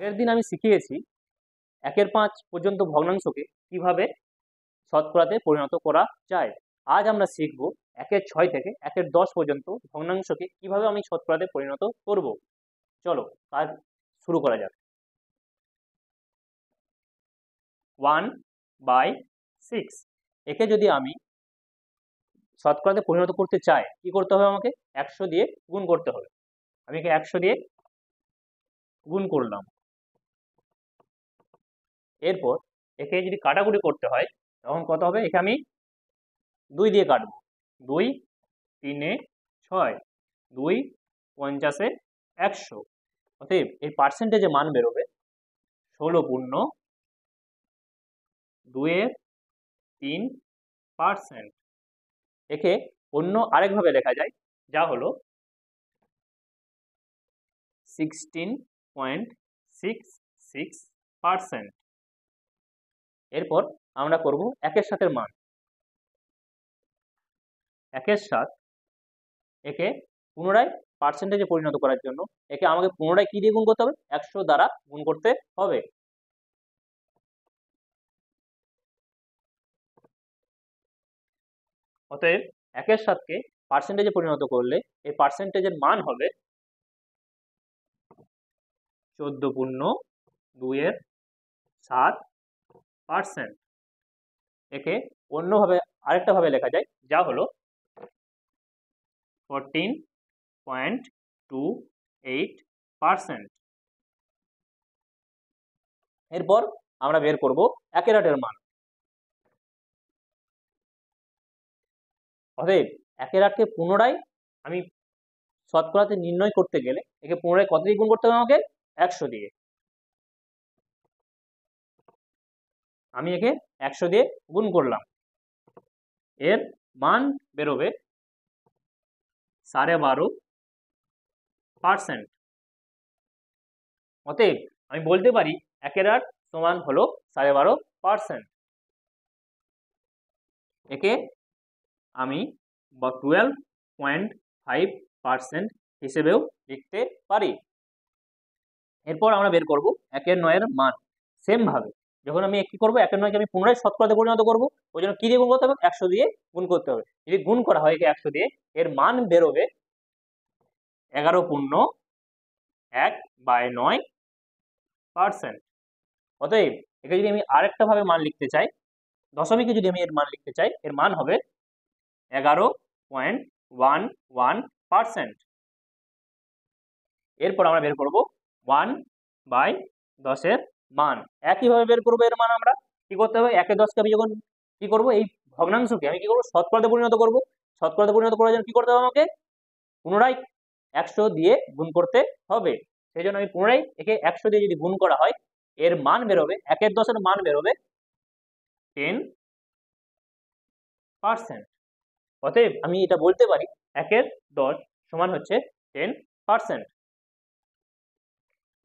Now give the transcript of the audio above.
এর দিন আমি শিখিয়েছি 1/5 পর্যন্ত ভগ্নাংশকে কিভাবে শতকরাতে পরিণত করা যায়। আজ আমরা শিখব 1/6 থেকে 1/10 পর্যন্ত ভগ্নাংশকে কিভাবে আমি শতকরাতে পরিণত করব। চলো কাজ শুরু করা যাক। 1/6 একে যদি আমি শতকরাতে পরিণত করতে চাই, কি করতে হবে? আমাকে 100 দিয়ে গুণ করতে হবে। আমি একে 100 দিয়ে গুণ করলাম। এরপর একে যদি কাটাকুটি করতে হয় তখন কত হবে? একে আমি 2 দিয়ে কাটবো। 2 3 6, 2 50 100। অতএব এর পার্সেন্টেজে মান বেরোবে 16.2/3%। একে অন্য আরেকভাবে লেখা যায়, যা হলো 16.66%। এরপর আমরা করব 1-এর সাথের মান। 1-এর সাথ একে পুনরায় পার্সেন্টেজে পরিণত করার জন্য একে আমাকে পুনরায় কি দিয়ে গুণ করতে হবে? 100 দ্বারা গুণ করতে হবে। অতএব 1-এর সাথকে পার্সেন্টেজে পরিণত করলে এই পার্সেন্টেজের মান হবে 14.2/7%। একে অন্যভাবে আরেকটা ভাবে লেখা যায়, যা হলো 14.28%। এরপর আমরা বের করব 1-এর আটের মান। অতএব 1-এর আটকে পুনরায় আমি শতকরাতে নির্ণয় করতে গেলে একে পুনরায় কত দিয়ে গুণ করতে হবে? আমাকে 100 দিয়ে। আমি একে 100 দিয়ে গুণ করলাম। এর মান বেরোবে 12.5%। অতএব আমি বলতে পারি 1-এর আট সমান হলো 12.5%। একে আমি 12.5% হিসেবেও লিখতে পারি। এরপর আমরা বের করব 1-এর 9-এর মান। সেম ভাবে যখন আমি কি করব, 1-এর 9-কে আমি পুনরায় শতকরাতে পরিণত করব, ওই জন্য কি দিয়ে গুণ করতে হবে? 100 দিয়ে গুণ করতে হবে। যদি গুণ করা হয় একে 100 দিয়ে, এর মান বেরোবে 11.1/9%। অতএব একে যদি আমি আরেকটা ভাবে মান লিখতে চাই, দশমিকে যদি আমি এর মান লিখতে চাই, এর মান হবে 11.11%। এরপর আমরা বের করব 1/10-এর মান। একইভাবে বের করবো এর মান। আমরা কি করতে হবে? 1-10কে আমি যখন কি করব, এই ভগ্নাংশকে আমি কি করব? শতকরাতে পরিণত করব। শতকরাতে পরিণত করার জন্য কি করতে হবে? আমাকে পুনরায় 100 দিয়ে গুণ করতে হবে। সেই জন্য আমি পুনরায় একে 100 দিয়ে যদি গুণ করা হয়, এর মান বেরোবে 1/10-এর মান বেরোবে 10%। অতএব আমি এটা বলতে পারি 1/10 সমান হচ্ছে 10%।